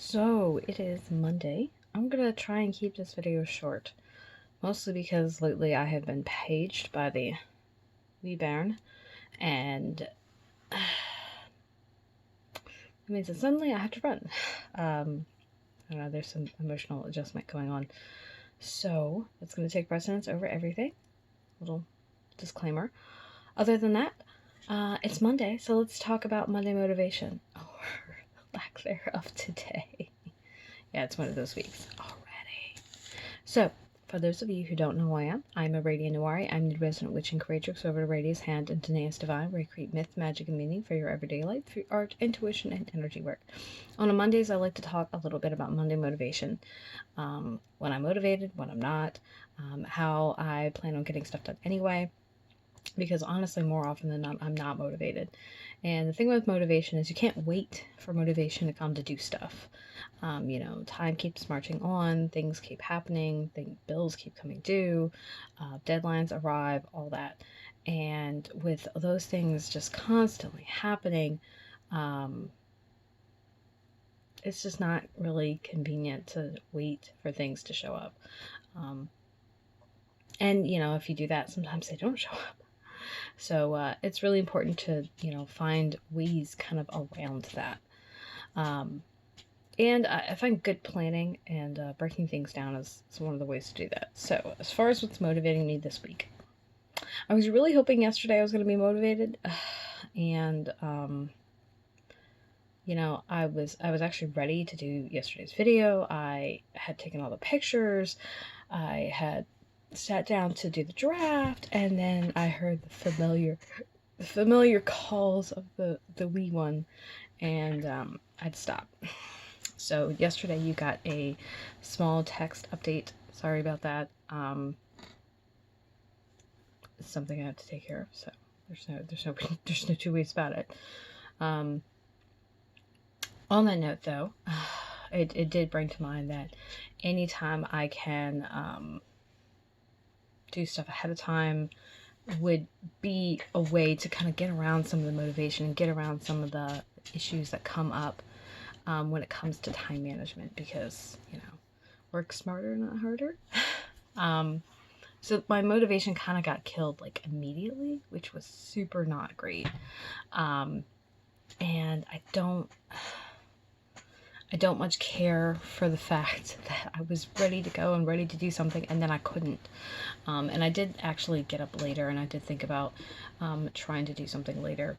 So it is Monday. I'm gonna try and keep this video short, mostly because lately I have been paged by the bairn, and it means that suddenly I have to run. I don't know, there's some emotional adjustment going on, so it's gonna take precedence over everything. Little disclaimer. Other than that, it's Monday, so let's talk about Monday motivation, or lack thereof today. Yeah, it's one of those weeks already. So, for those of you who don't know who I am, I'm Aradia Noari. I'm the resident witch and creatrix over Aradia's Hand and Danaeus Divine, where I create myth, magic, and meaning for your everyday life through art, intuition, and energy work. On Mondays, I like to talk a little bit about Monday motivation. When I'm motivated, when I'm not, how I plan on getting stuff done anyway. Because honestly, more often than not, I'm not motivated. And the thing with motivation is you can't wait for motivation to come to do stuff. Time keeps marching on, things keep happening, bills keep coming due, deadlines arrive, all that. And with those things just constantly happening, it's just not really convenient to wait for things to show up. And if you do that, sometimes they don't show up. So it's really important to, find ways kind of around that. And I find good planning and breaking things down is one of the ways to do that. So as far as what's motivating me this week, I was really hoping yesterday I was going to be motivated. And, I was actually ready to do yesterday's video. I had taken all the pictures. I had sat down to do the draft, and then I heard the familiar calls of the wee one, and I'd stop. So yesterday you got a small text update. Sorry about that. It's something I have to take care of, so there's no two ways about it. On that note, though, it did bring to mind that anytime I can do stuff ahead of time would be a way to kind of get around some of the motivation and get around some of the issues that come up when it comes to time management, because work smarter, not harder. So my motivation kind of got killed like immediately, which was super not great. And I don't much care for the fact that I was ready to go and ready to do something, and then I couldn't. And I did actually get up later, and I did think about trying to do something later.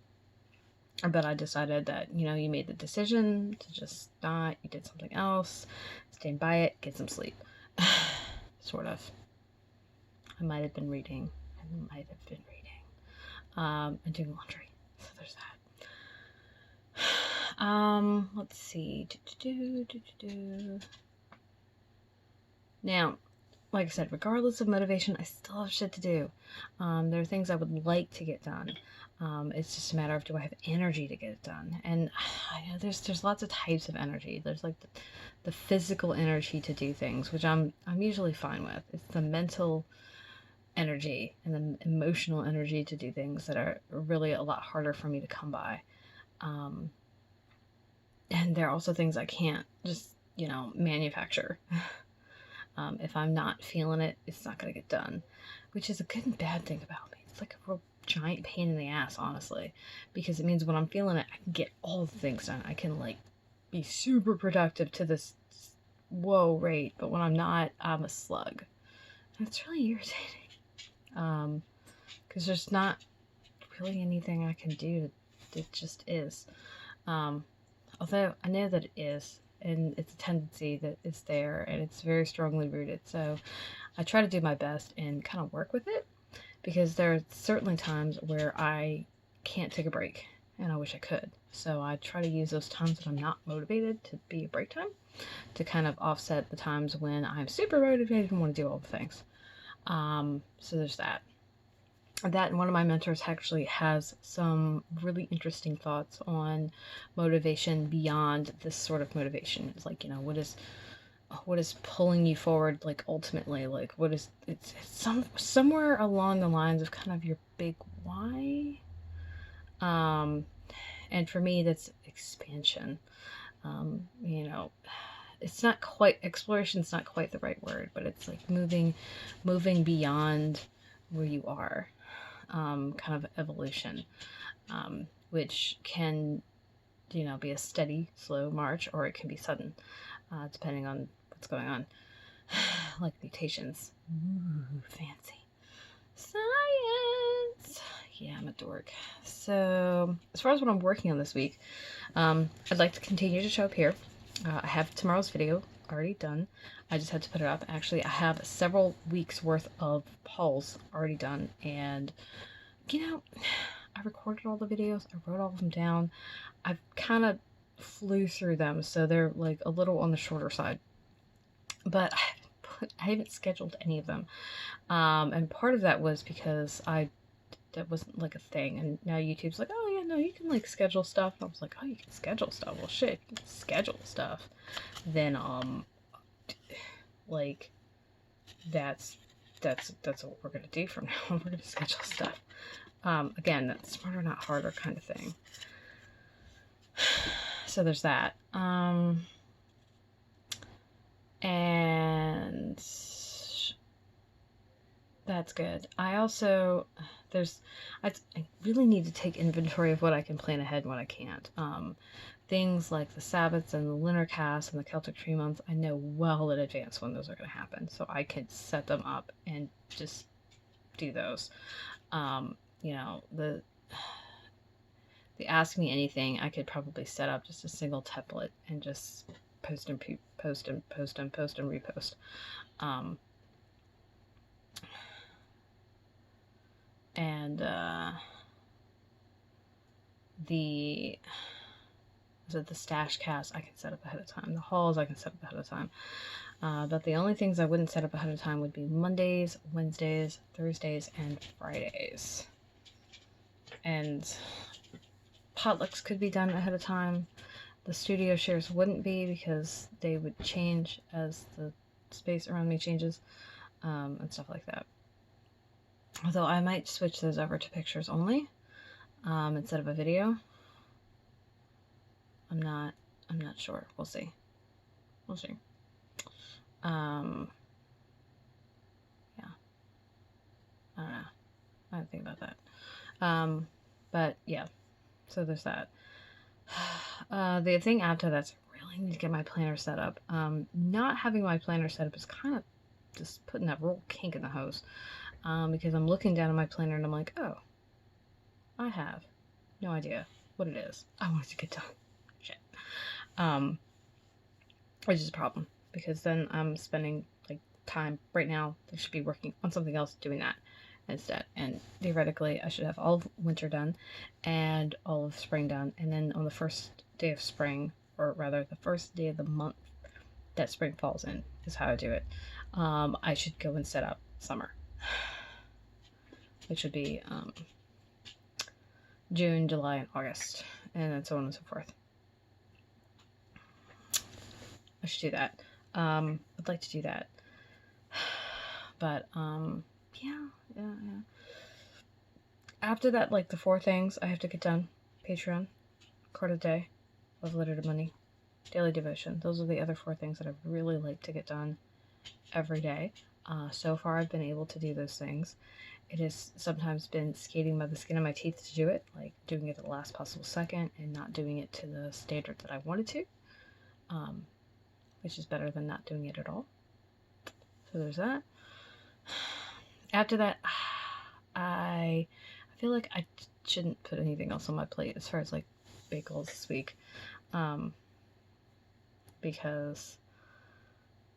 But I decided that, you made the decision to just not, you did something else, stand by it, get some sleep. Sort of. I might have been reading. And doing laundry. So there's that. Let's see. Now, like I said, regardless of motivation, I still have shit to do. There are things I would like to get done. It's just a matter of, do I have energy to get it done? And I know there's lots of types of energy. There's like the physical energy to do things, which I'm usually fine with. It's the mental energy and the emotional energy to do things that are really a lot harder for me to come by. And there are also things I can't just, manufacture. If I'm not feeling it, it's not going to get done, which is a good and bad thing about me. It's like a real giant pain in the ass, honestly, because it means when I'm feeling it, I can get all the things done. I can be super productive to this rate, but when I'm not, I'm a slug. And it's really irritating. Because there's not really anything I can do. It just is. Although I know that it is, and it's a tendency that is there, and it's very strongly rooted. So I try to do my best and kind of work with it, because there are certainly times where I can't take a break, and I wish I could. So I try to use those times that I'm not motivated to be a break time to kind of offset the times when I'm super motivated and want to do all the things. So there's that. And one of my mentors actually has some really interesting thoughts on motivation beyond this sort of motivation. It's like, what is pulling you forward, like ultimately, like what is it's somewhere along the lines of kind of your big why. And for me, that's expansion. it's not quite, exploration's not quite the right word, but it's like moving beyond where you are, kind of evolution, which can, you know, be a steady, slow march, or it can be sudden, depending on what's going on, like mutations. Ooh, fancy. Science! Yeah, I'm a dork. So, as far as what I'm working on this week, I'd like to continue to show up here. I have tomorrow's video already done. I just had to put it up. Actually, I have several weeks worth of polls already done, and you know, I recorded all the videos, I wrote all of them down. I've kind of flew through them, so they're like a little on the shorter side, but I haven't scheduled any of them. And part of that was because that wasn't like a thing, and now YouTube's like, oh yeah, no, you can like schedule stuff. And I was like, oh, you can schedule stuff? Well, shit, you can schedule stuff. Then like that's what we're gonna do from now on. We're gonna schedule stuff. Again, that's smarter, not harder kind of thing. So there's that. And that's good. I also, I really need to take inventory of what I can plan ahead and what I can't. Things like the Sabbats and the lunar casts and the Celtic tree months, I know well in advance when those are going to happen, so I can set them up and just do those. You know, the Ask Me Anything, I could probably set up just a single template and just post and repost. And the stash cast I can set up ahead of time. The hauls I can set up ahead of time. But the only things I wouldn't set up ahead of time would be Mondays, Wednesdays, Thursdays, and Fridays. And potlucks could be done ahead of time. The studio shares wouldn't be, because they would change as the space around me changes, and stuff like that. Although I might switch those over to pictures only, instead of a video. I'm not sure. We'll see. Yeah. I don't know. I didn't think about that. But yeah. So there's that. The thing after that's, I really need to get my planner set up. Not having my planner set up is kind of just putting that real kink in the hose. Because I'm looking down at my planner and I'm like, oh, I have no idea what it is I want it to get done. Shit. Which is a problem, because then I'm spending like time right now. I should be working on something else, doing that instead. And theoretically, I should have all of winter done and all of spring done. And then on the first day of spring, or rather the first day of the month that spring falls in, is how I do it. I should go and set up summer, which would be June, July, and August, and then so on and so forth. I should do that. I'd like to do that. But, yeah. After that, like the 4 things I have to get done: Patreon, card of the day, love letter to money, daily devotion. Those are the other 4 things that I really like to get done every day. So far, I've been able to do those things. It has sometimes been skating by the skin of my teeth to do it, like doing it at the last possible second and not doing it to the standard that I wanted to, which is better than not doing it at all. So there's that. After that, I feel like I shouldn't put anything else on my plate as far as like big goals this week, because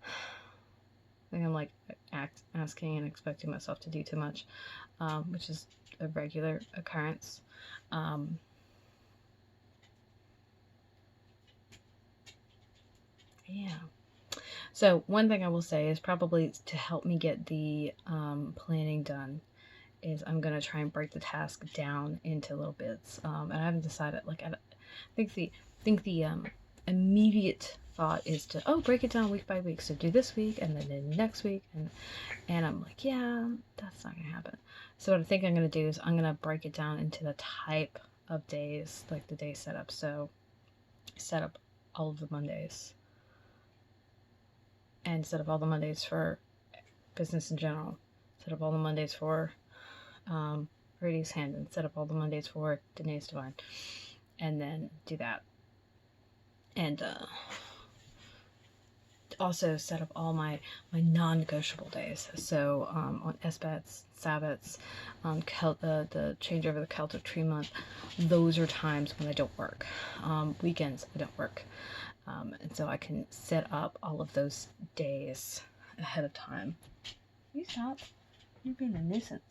I think I'm like asking and expecting myself to do too much, which is a regular occurrence. Yeah. So one thing I will say is, probably to help me get the planning done, is I'm gonna try and break the task down into little bits. And I haven't decided. Like, I think the immediate thought is to break it down week by week. So do this week and then next week, and I'm like, yeah, that's not gonna happen. So what I think I'm gonna do is I'm gonna break it down into the type of days, like the day setup. So set up all of the Mondays, and set up all the Mondays for business in general. Set up all the Mondays for Radius Hand, and set up all the Mondays for Danae's Divine, and then do that. And also set up all my non-negotiable days. So on SBATs, Sabbats, on the changeover the Celtic Tree Month, those are times when I don't work. Weekends I don't work, and so I can set up all of those days ahead of time. You stop! You're being a nuisance.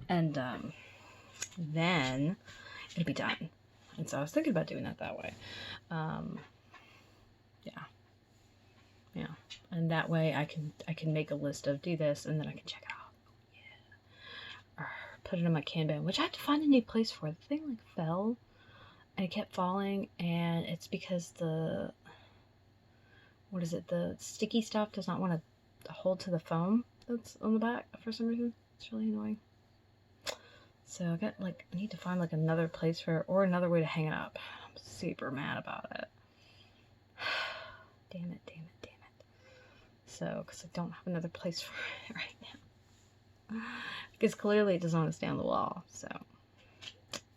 And then it'll be done. And so I was thinking about doing it that way. Yeah, and that way I can make a list of do this, and then I can check it out. Yeah, or put it in my Kanban, which I had to find a new place for. The thing like fell, and it kept falling, and it's because the sticky stuff does not want to hold to the foam that's on the back for some reason. It's really annoying. So I need to find like another place for it, or another way to hang it up. I'm super mad about it. Damn it. So, because I don't have another place for it right now. Because clearly it doesn't want to stay on the wall. So,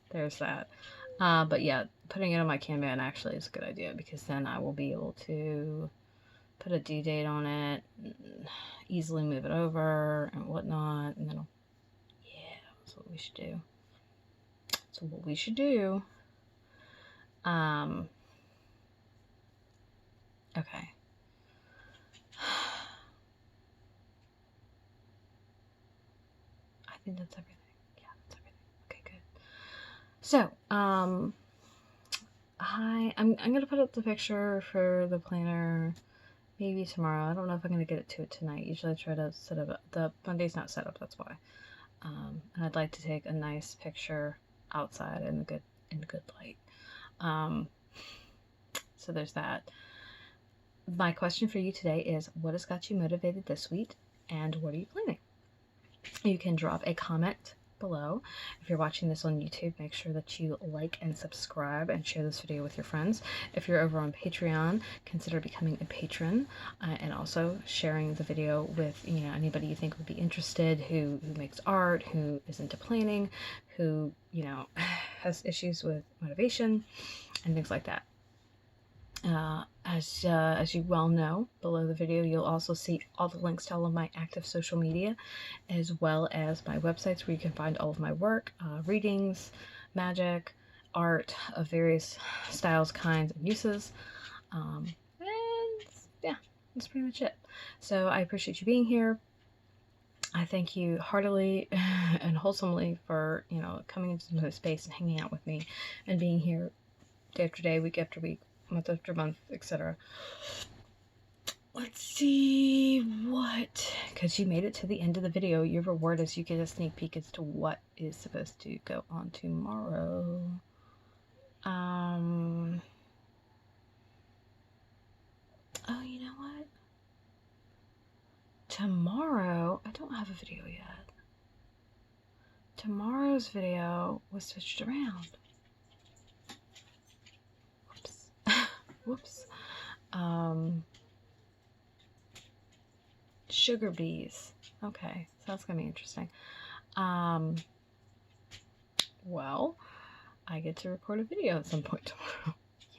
there's that. But yeah, putting it on my Kanban actually is a good idea, because then I will be able to put a due date on it, easily move it over and whatnot. And then, that's what we should do. So what we should do, okay. I think that's everything. Yeah, that's everything. Okay, good. So, I'm gonna put up the picture for the planner maybe tomorrow. I don't know if I'm gonna get it to it tonight. Usually I try to set up the Monday's not set up, that's why. And I'd like to take a nice picture outside in good light. So there's that. My question for you today is, what has got you motivated this week, and what are you planning? You can drop a comment below. If you're watching this on YouTube, make sure that you like and subscribe and share this video with your friends. If you're over on Patreon, consider becoming a patron, and also sharing the video with anybody you think would be interested, who makes art, who is into planning, who has issues with motivation and things like that. As you well know, below the video you'll also see all the links to all of my active social media, as well as my websites where you can find all of my work, readings, magic, art of various styles, kinds, and uses. And yeah, that's pretty much it. So I appreciate you being here. I thank you heartily and wholesomely for coming into the space and hanging out with me and being here day after day, week after week, month after month, etc. Let's see what, because you made it to the end of the video, your reward is you get a sneak peek as to what is supposed to go on tomorrow. Oh, you know what? Tomorrow, I don't have a video yet. Tomorrow's video was switched around. Whoops. Sugar bees. Okay, so that's gonna be interesting. Well, I get to record a video at some point tomorrow.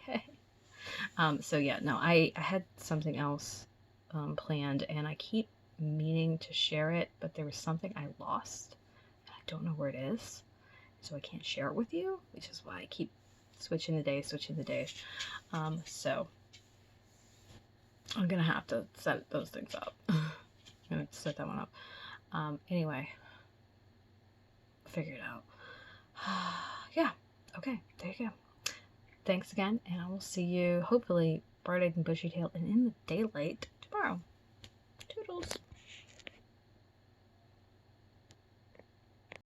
Yay. So yeah, no, I had something else planned, and I keep meaning to share it, but there was something I lost, and I don't know where it is, so I can't share it with you, which is why I keep switching the days. So I'm gonna have to set those things up. I'm gonna have to set that one up. Anyway, figure it out. Yeah, okay, there you go. Thanks again, and I will see you hopefully bright-eyed and bushy-tailed and in the daylight tomorrow. Toodles.